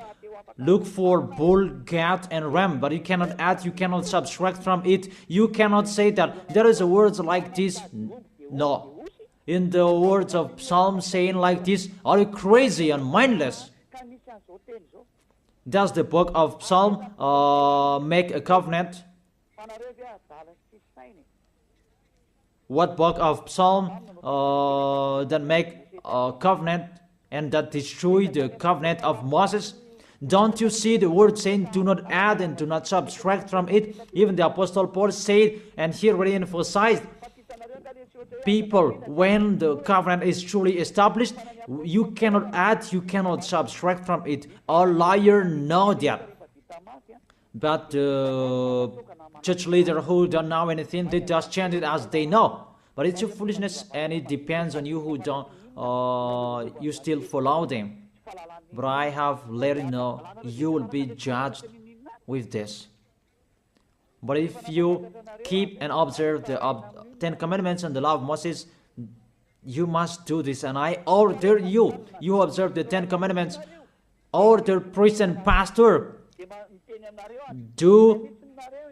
Look for bull, goat, and ram, but you cannot add, you cannot subtract from it. You cannot say that there is a words like this. No. In the words of Psalm saying like this, are you crazy and mindless? Does the book of Psalm make a covenant? What book of Psalm that make a covenant and that destroy the covenant of Moses? Don't you see the word saying, do not add and do not subtract from it? Even the Apostle Paul said, and he already emphasized, people, when the covenant is truly established, you cannot add, you cannot subtract from it. All liars know that. But church leaders who don't know anything, they just chant it as they know. But it's a foolishness, and it depends on you who don't, you still follow them. But I have let you know, you will be judged with this. But if you keep and observe the 10 commandments and the law of Moses, you must do this. And I order you, you observe the 10 commandments. Order priest and pastor, do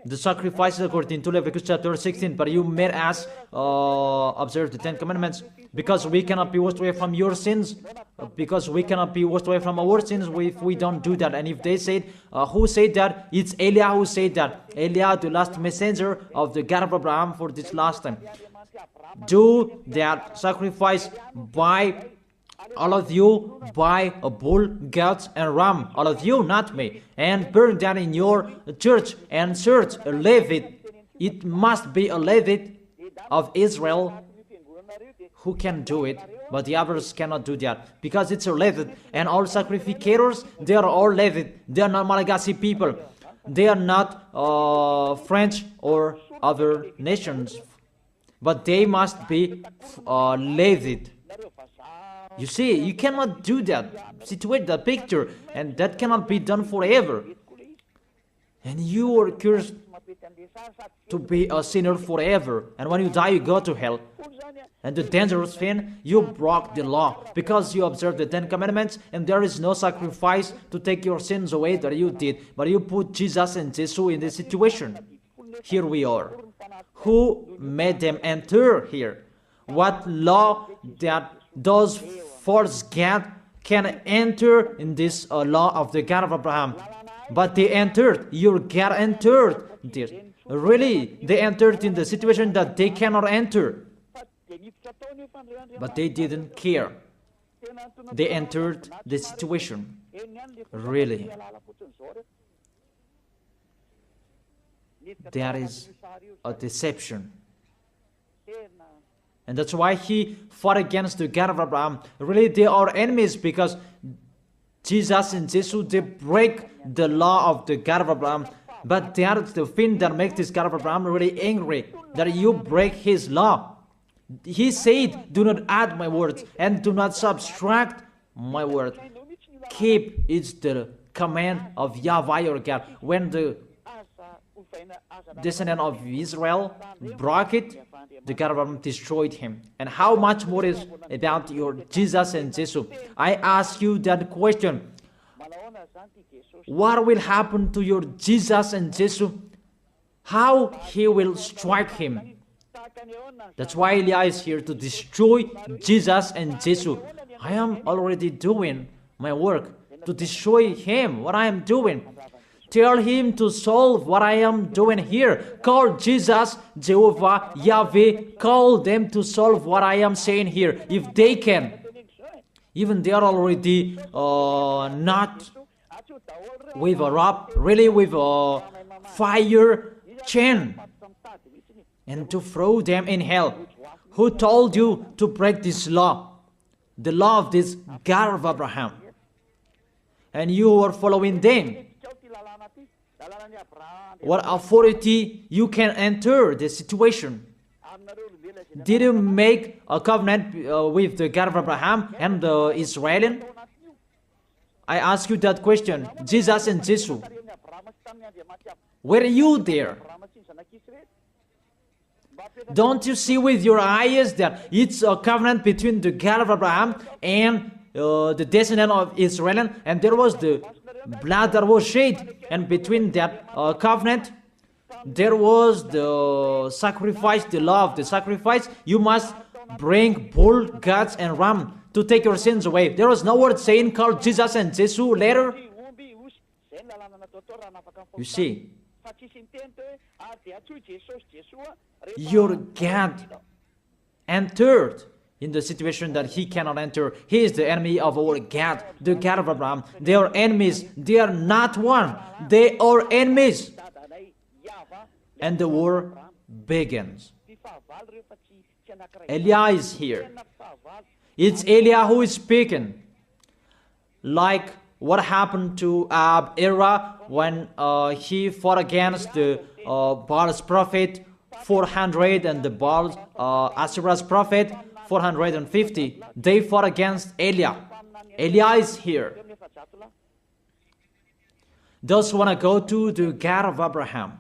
the sacrifices according to Leviticus chapter 16. But you made us observe the 10 commandments, because we cannot be washed away from your sins, because we cannot be washed away from our sins if we don't do that. And if they said, who said that? It's Eliah who said that. Eliah, the last messenger of the God of Abraham for this last time. Do that sacrifice by all of you, by a bull, goat, and ram. All of you, not me. And burn that in your church and search a Levite. It must be a Levite of Israel who can do it, but the others cannot do that, because it's a Levite. And all sacrificators, they are all Levite. They are not Malagasy people. They are not French or other nations, but they must be Levite. You see, you cannot do that, situate that picture, and that cannot be done forever. And you are cursed to be a sinner forever, and when you die, you go to hell. And the dangerous thing, you broke the law, because you observed the 10 commandments, and there is no sacrifice to take your sins away that you did, but you put Jesus and Jesus in this situation. Here we are. Who made them enter here? What law that those false God can enter in this law of the God of Abraham? But they entered. Your God entered this. Really, they entered in the situation that they cannot enter. But they didn't care. They entered the situation. Really. That is a deception. And that's why he fought against the God of Abraham. Really, they are enemies, because Jesus and Jesus, they break the law of the God of Abraham. But that's the thing that makes this God of Abraham really angry, that you break his law. He said, do not add my words and do not subtract my word. Keep, it's the command of YAHVAH your God. When the descendant of Israel broke it, the God of Abraham destroyed him. And how much more is about your Jesus and Jesus? I ask you that question. What will happen to your Jesus and Jesus? How he will strike him? That's why Eliah is here, to destroy Jesus and Jesus. I am already doing my work to destroy him, what I am doing. Tell him to solve what I am doing here. Call Jesus, Jehovah, Yahweh. Call them to solve what I am saying here, if they can. Even they are already not with a rope, really with a fire chain, and to throw them in hell. Who told you to break this law? The law of this God of Abraham. And you are following them. What authority you can enter the situation? Did you make a covenant with the God of Abraham and the Israelian? I ask you that question. Jesus and Jesus, were you there? Don't you see with your eyes that it's a covenant between the God of Abraham and the descendant of Israel, and there was the blood that was shed, and between that covenant there was the sacrifice, the law of the sacrifice. You must bring bull, goats, and ram to take your sins away. There was no word saying called Jesus and Jesus later. You see, your God entered in the situation that he cannot enter. He is the enemy of our God, the God of Abraham. They are enemies. They are not one. They are enemies. And the war begins. Eliah is here. It's Eliah who is speaking. Like what happened to Era when he fought against the Baal's prophet 400 and the Baal's Asherah's prophet 450. They fought against Eliah. Eliah is here. Those who want to go to the God of Abraham,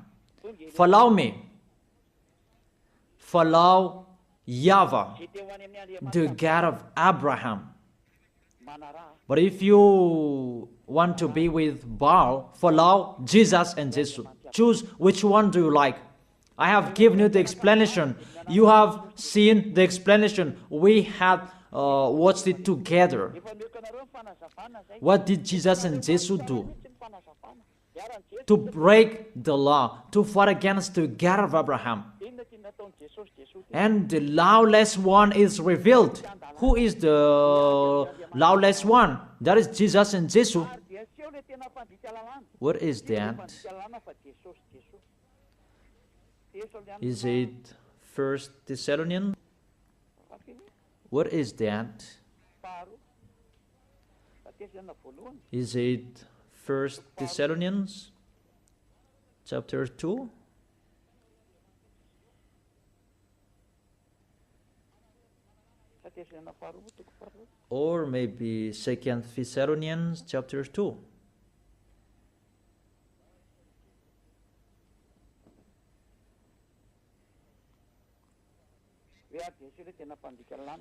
Follow me. Follow YAHVAH, the God of Abraham. But if you want to be with Baal, follow Jesus and Jesus. Choose which one do you like. I have given you the explanation. You have seen the explanation. We have watched it together. What did Jesus and Jesus do? To break the law, to fight against the God of Abraham. And the lawless one is revealed. Who is the lawless one? That is Jesus and Jesus. What is that? Is it 1 Thessalonians? What is that? Is it 1 Thessalonians chapter 2? Or maybe 2 Thessalonians chapter 2.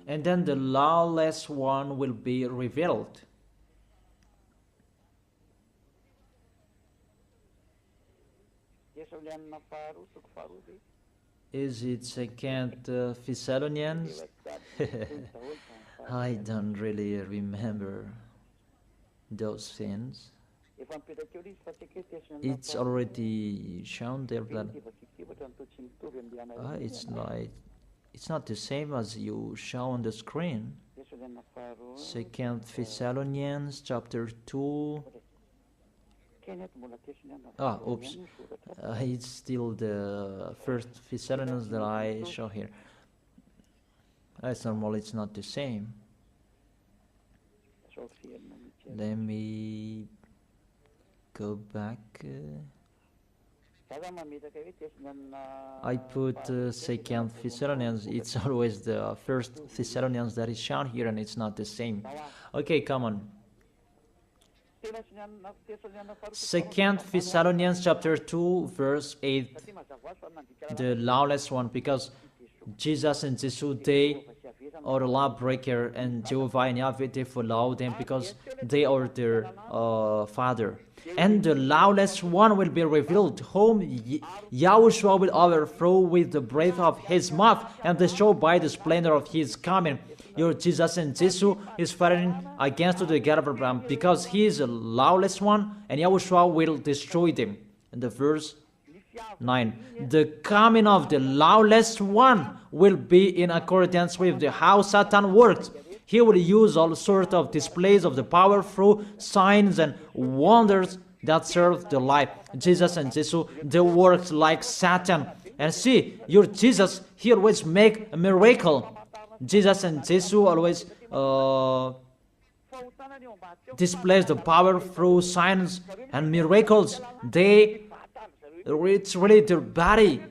And then the lawless one will be revealed. Is it 2 Thessalonians? I don't really remember those things. It's already shown there that it's not the same as you show on the screen. 2 Thessalonians chapter 2. Oops. It's still the 1 Thessalonians that I show here. It's normal, it's not the same. Let me go back. I put 2 Thessalonians. It's always the 1 Thessalonians that is shown here, and it's not the same. Okay, come on. 2 Thessalonians chapter 2 verse 8, the lawless one, because Jesus and Jesus, they are the lawbreaker, and Jehovah and Yahweh, they follow them because they are their father. And the lawless one will be revealed, whom YAHOSHUA will overthrow with the breath of his mouth, and to show by the splendor of his coming. Your Jesus and Jesus is fighting against the God of Abraham, because he is a lawless one, and YAHOSHUA will destroy them. And the verse 9, the coming of the lawless one will be in accordance with how Satan works. He will use all sorts of displays of the power through signs and wonders that serve the lie. Jesus and Jesus, they work like Satan. And see, your Jesus, he always make a miracle. Jesus and Jesus always displays the power through signs and miracles. It's really their body,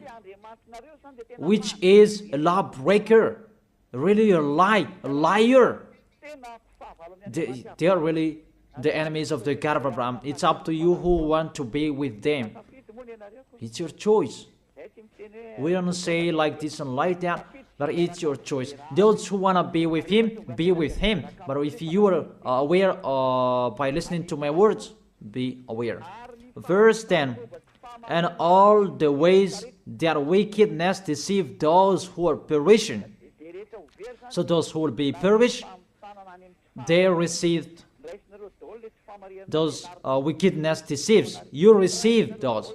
which is a lawbreaker, really a liar. They are really the enemies of the God of Abraham. It's up to you who want to be with them. It's your choice. We don't say like this and like that, but it's your choice. Those who want to be with him, be with him. But if you are aware by listening to my words, be aware. Verse 10, and all the ways that wickedness deceive those who are perishing. So those who will be perished, they received those wickedness deceives. You received those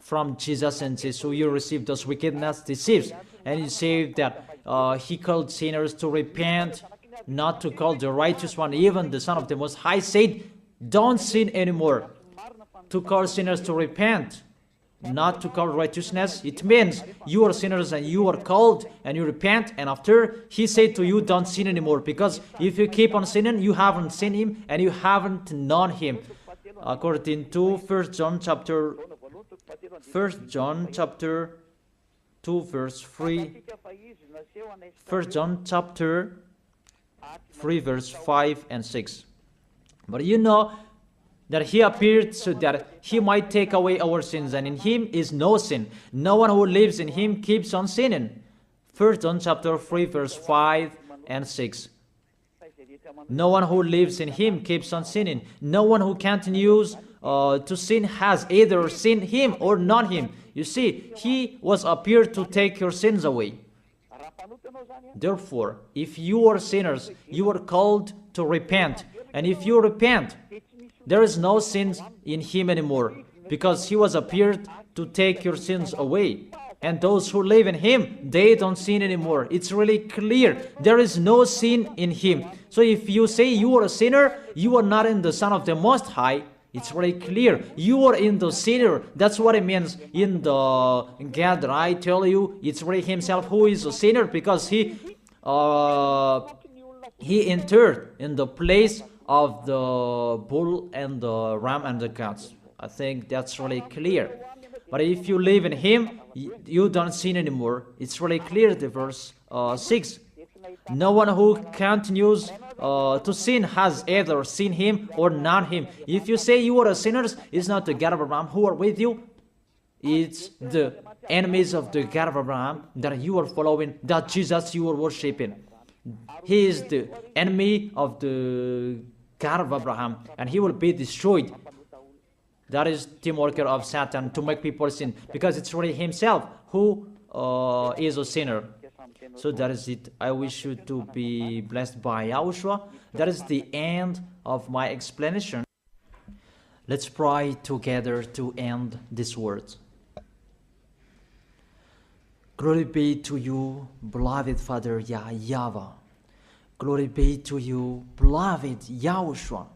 from Jesus and Jesus. You received those wickedness deceives. And you say that he called sinners to repent, not to call the righteous one. Even the Son of the Most High said, don't sin anymore. To call sinners to repent, not to call righteousness. It means you are sinners and you are called and you repent, and after he said to you, don't sin anymore, because if you keep on sinning, you haven't seen him and you haven't known him. According to 1 John chapter 2 verse 3, 1 John chapter 3 verse 5 and 6. But you know, that he appeared so that he might take away our sins, and in him is no sin. No one who lives in him keeps on sinning. 1 John chapter 3 verse 5 and 6. No one who lives in him keeps on sinning. No one who continues to sin has either seen him or not him. You see, he was appeared to take your sins away. Therefore, if you are sinners, you are called to repent. And if you repent, there is no sins in him anymore, because he was appeared to take your sins away. And those who live in him, they don't sin anymore. It's really clear. There is no sin in him. So if you say you are a sinner, you are not in the Son of the Most High. It's very clear. You are in the sinner. That's what it means in the God that I tell you. It's really himself who is a sinner, because he entered in the place of the bull and the ram and the goats. I think that's really clear. But if you live in him, you don't sin anymore. It's really clear, the verse 6. No one who continues to sin has either seen him or not him. If you say you are a sinner, it's not the God of Abraham who are with you. It's the enemies of the God of Abraham that you are following, that Jesus you are worshiping. He is the enemy of the God of Abraham, and he will be destroyed. That is the worker of Satan, to make people sin, because it's really himself who is a sinner. So that is it. I wish you to be blessed by Yahushua. That is the end of my explanation. Let's pray together to end this word. Glory be to you, beloved Father YAHVAH. Glory be to you, beloved Yahushua.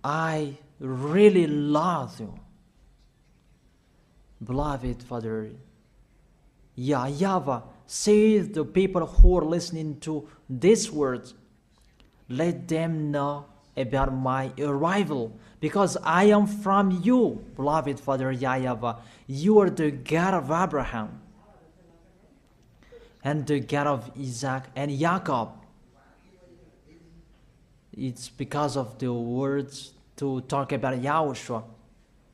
I really love you, beloved Father YAHVAH. Save the people who are listening to these words. Let them know about my arrival, because I am from you, beloved Father YAHVAH. You are the God of Abraham and the God of Isaac and Jacob. It's because of the words to talk about Yahushua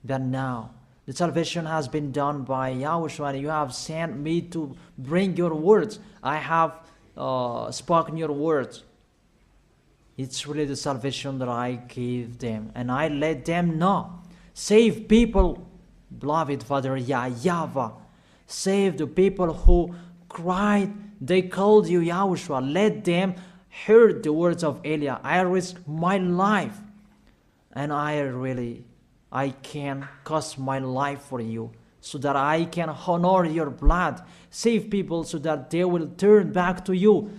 that now the salvation has been done by Yahushua, and you have sent me to bring your words. I have spoken your words. It's really the salvation that I gave them, and I let them know. Save people, beloved Father YAHVAH. Save the people who cried, they called you Yahushua. Let them hear the words of Eliah. I risk my life, and I can cost my life for you, so that I can honor your blood. Save people so that they will turn back to you.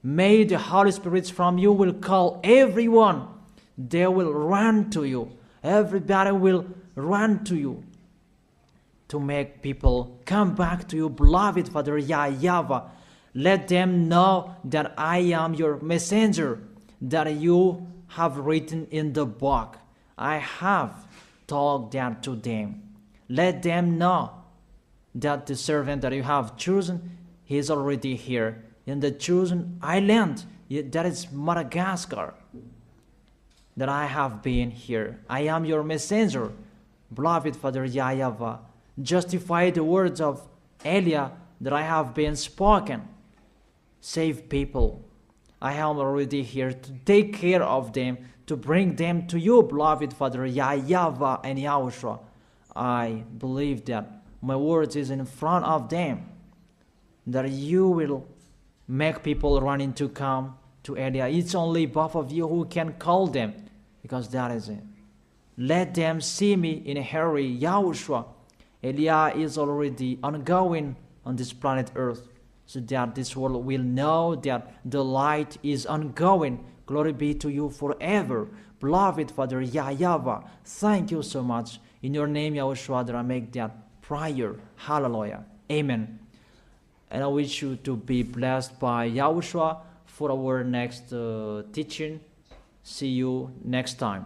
May the Holy Spirit from you will call everyone. They will run to you. Everybody will run to you to make people come back to you, beloved Father YAHVAH. Let them know that I am your messenger, that you have written in the book. I have told that to them. Let them know that the servant that you have chosen, he is already here in the chosen island, that is Madagascar, that I have been here. I am your messenger, beloved Father YAHVAH. Justify the words of Eliah that I have been spoken. Save people. I am already here to take care of them, to bring them to you, beloved Father YAHVAH and Yahushua. I believe that my words is in front of them, that you will make people running to come to Eliah. It's only both of you who can call them, because that is it. Let them see me in a hurry, Yahushua. Eliah is already ongoing on this planet Earth, so that this world will know that the light is ongoing. Glory be to you forever, beloved Father YAHVAH. Thank you so much. In your name, Yahushua, that I make that prayer. Hallelujah. Amen. And I wish you to be blessed by Yahushua for our next teaching. See you next time.